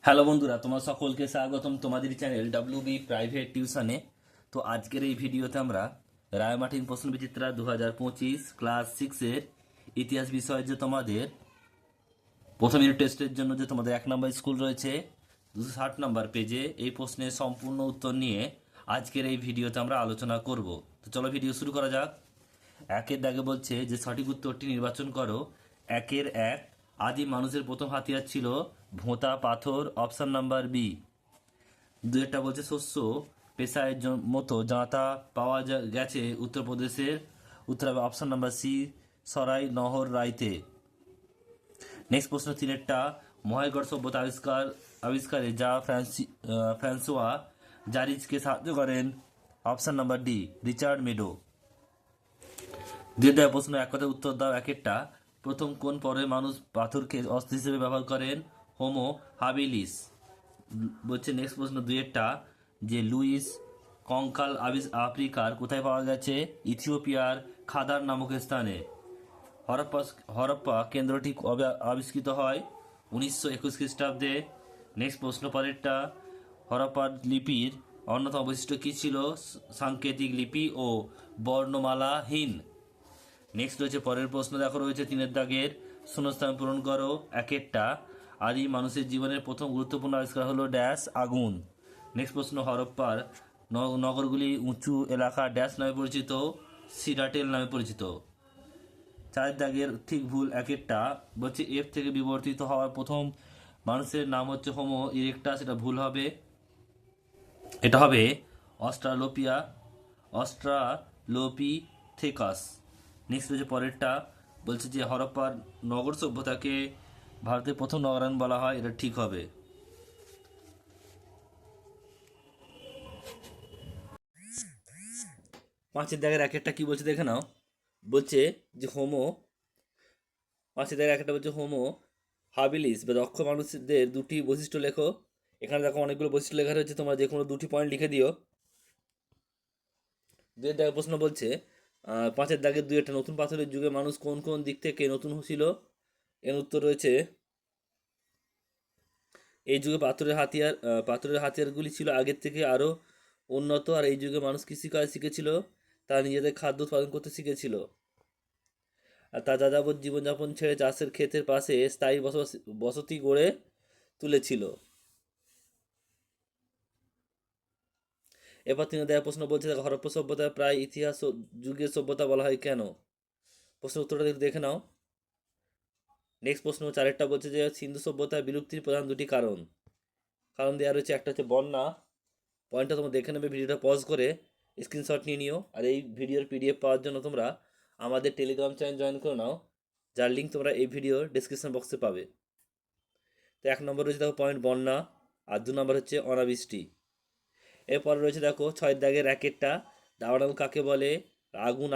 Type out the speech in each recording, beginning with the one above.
Hello বন্ধুরা, তোমার সকলকে স্বাগতম তোমাদের চ্যানেল ডাব্লিউবি প্রাইভেট টিউশনে। তো আজকের এই ভিডিওতে আমরা রায়মার্টিন প্রশ্নবিচিত্রা 2025 ক্লাস 6-এর ইতিহাস বিষয় যে তোমাদের প্রথম ইউনিট টেস্টের জন্য যে তোমাদের 1 নম্বর স্কুল রয়েছে 260 নম্বর পেজে, এই প্রশ্নের সম্পূর্ণ উত্তর নিয়ে আজকের এই ভিডিওতে আমরা আলোচনা করব। তো চলো ভিডিও শুরু করা যাক। একের দাগে বলছে যে সঠিক উত্তরটি নির্বাচন করো। 1-1, আদিম মানুষের প্রথম হাতিয়ার ছিল ভোঁতা পাথর, অপশন নাম্বার বি। 2-টা বলছে শস্য পেশায় মতো জাঁতা পাওয়া গেছে উত্তরপ্রদেশের উত্তর হবে অপশন নাম্বার সি, সরাই নহর রাইতে। নেক্সট প্রশ্ন 3-টা, মহেশগড় সভ্যতা আবিষ্কারে যা ফ্রান্সোয়া জারিজকে সাহায্য করেন, option number D, Richard meadow. দ্বিতীয় প্রশ্ন, এক কথায় উত্তর দাও। একেরটা, প্রথম কোন পরে মানুষ পাথরকে অস্ত্র হিসেবে ব্যবহার করেন, হোমো হাবিলিস। বলছে নেক্সট প্রশ্ন 2-টা, যে লুইস কঙ্কাল আফ্রিকার কোথায় পাওয়া গেছে, ইথিওপিয়ার খাদার নামক স্থানে। হরপ্পা হরপ্পা কেন্দ্রটি কবে আবিষ্কৃত হয়, 1921 খ্রিস্টাব্দে। নেক্সট প্রশ্ন পরেরটা, হরপ্পার লিপির অন্যতম বৈশিষ্ট্য কী ছিল, সাংকেতিক লিপি ও বর্ণমালাহীন। নেক্সট রয়েছে পরের প্রশ্ন, দেখো রয়েছে 3-এর দাগের শূন্যস্থান পূরণ করো। একেরটা, আদিম মানুষের জীবনের প্রথম গুরুত্বপূর্ণ আবিষ্কার হলো ড্যাশ, আগুন। নেক্সট প্রশ্ন, হরপ্পার নগরগুলি উঁচু এলাকা ড্যাশ নামে পরিচিত, সিরাটেল নামে পরিচিত। 4 দাগের ঠিক ভুল। একেরটা বলছে এফ থেকে বিবর্তিত হওয়ার প্রথম মানুষের নাম হচ্ছে হোমো ইরেক্টাস, এটা ভুল হবে, এটা হবে অস্ট্রালোপিথেকাস। নেক্সট হচ্ছে পরেরটা, বলছে যে হরপ্পার নগর সভ্যতাকে ভারতের প্রথম নগরায়ণ বলা হয়, এটা ঠিক হবে। পাঁচের দাগের একটা কি বলছে দেখে নাও। বলছে যে হোমো, পাঁচের দাগের একটা বলছে হোমো হাবিলিস বা দক্ষ মানুষদের দুটি বৈশিষ্ট্য লেখো। এখানে দেখো অনেকগুলো বৈশিষ্ট্য লেখা রয়েছে, তোমরা যে কোনো দুটি পয়েন্ট লিখে দিও। 2-এর দাগের প্রশ্ন বলছে 5-এর দাগের 2-একটা, নতুন পাথরের যুগে মানুষ কোন কোন দিক থেকে নতুন ছিল। এর উত্তর রয়েছে এই যুগে পাথরের হাতিয়ারগুলি ছিল আগের থেকে আরও উন্নত, আর এই যুগে মানুষ কৃষিকাজ শিখেছিল, তারা নিজেদের খাদ্য উৎপাদন করতে শিখেছিল, আর তা যাযাবর জীবনযাপন ছেড়ে চাষের ক্ষেতের পাশে স্থায়ী বসতি গড়ে তুলেছিল। এরপর 3 দেওয়া প্রশ্ন বলছে দেখো, হরপ্পা সভ্যতা প্রায় ইতিহাস যুগের সভ্যতা বলা হয় কেন। প্রশ্নের উত্তরটা দেখে নাও। নেক্সট প্রশ্ন 4-টা বলছে যে সিন্ধু সভ্যতার বিলুপ্তির প্রধান দুটি কারণ কারণ দেওয়া রয়েছে। একটা হচ্ছে বন্যা, পয়েন্টটা তোমরা দেখে নেবে, ভিডিওটা পজ করে স্ক্রিনশট নিয়ে নিও। আর এই ভিডিওর পিডিএফ পাওয়ার জন্য তোমরা আমাদের টেলিগ্রাম চ্যানেল জয়েন করে নাও, যার লিঙ্ক তোমরা এই ভিডিওর ডিসক্রিপশন বক্সে পাবে। তো 1 নম্বর রয়েছে দেখো পয়েন্ট বন্যা, আর 2 নম্বর হচ্ছে অনাবৃষ্টি। এরপরে রয়েছে দেখো 6 দাগের একটা, দাবানল কাকে বলে, আগুন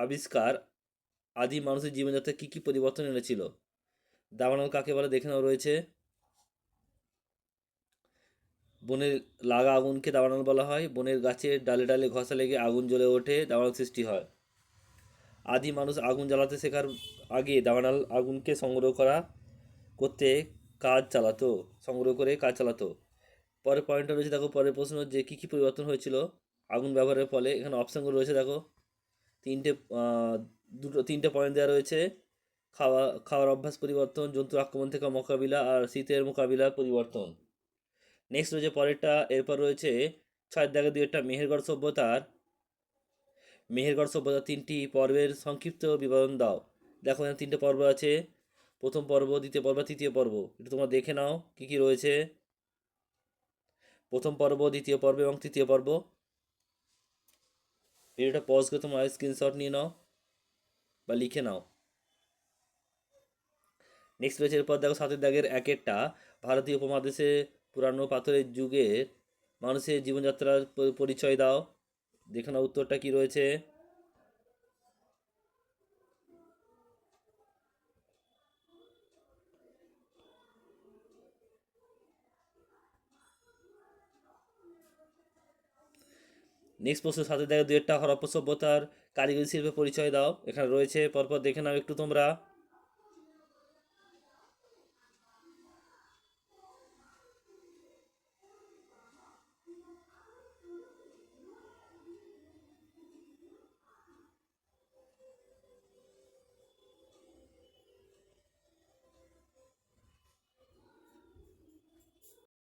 আবিষ্কার আদিম মানুষের জীবনযাত্রায় কী কী পরিবর্তন এনেছিল। দাবানল কাকে বলে দেখে নাও রয়েছে, বনের লাগা আগুনকে দাবানল বলা হয়, বনের গাছের ডালে ডালে ঘষা লেগে আগুন জ্বলে ওঠে, দাবানল সৃষ্টি হয়। আদি মানুষ আগুন জ্বালাতে শেখার আগে দাবানল আগুনকে করতে সংগ্রহ করে কাজ চালাতো। পরের পয়েন্টটা রয়েছে দেখো, পরের প্রশ্ন যে কী কী পরিবর্তন হয়েছিল আগুন ব্যবহারের ফলে। এখানে অপশানগুলো রয়েছে দেখো, তিনটে তিনটে পয়েন্ট দেওয়া রয়েছে। খাওয়ার অভ্যাস পরিবর্তন, জন্তু আক্রমণ থেকে মোকাবিলা, আর শীতের মোকাবিলার পরিবর্তন। নেক্সট রয়েছে পরেরটা, এরপর রয়েছে 6 দাগে 2-একটা, মেহেরগড় সভ্যতার 3টি পর্বের সংক্ষিপ্ত বিবরণ দাও। দেখো এখানে 3টে পর্ব আছে, প্রথম পর্ব, দ্বিতীয় পর্ব, তৃতীয় পর্ব। এটা তোমরা দেখে নাও কী কী রয়েছে, প্রথম পর্ব, দ্বিতীয় পর্ব এবং তৃতীয় পর্ব। ভিডিওটা পজ করে তোমরা স্ক্রিনশট নিয়ে নাও বা লিখে নাও। নেক্সট রয়েছে এরপর দেখো 7 দাগের একটা, ভারতীয় উপমহাদেশে পুরানো পাথরের যুগের মানুষের জীবনযাত্রার পরিচয় দাও। দেখে নাও উত্তরটা কি রয়েছে। নেক্সট প্রশ্ন 7 দাগের 2-একটা, হরপ্পা সভ্যতার কারিগরি শিল্পের পরিচয় দাও। এখানে রয়েছে পরপর দেখে নাও একটু তোমরা।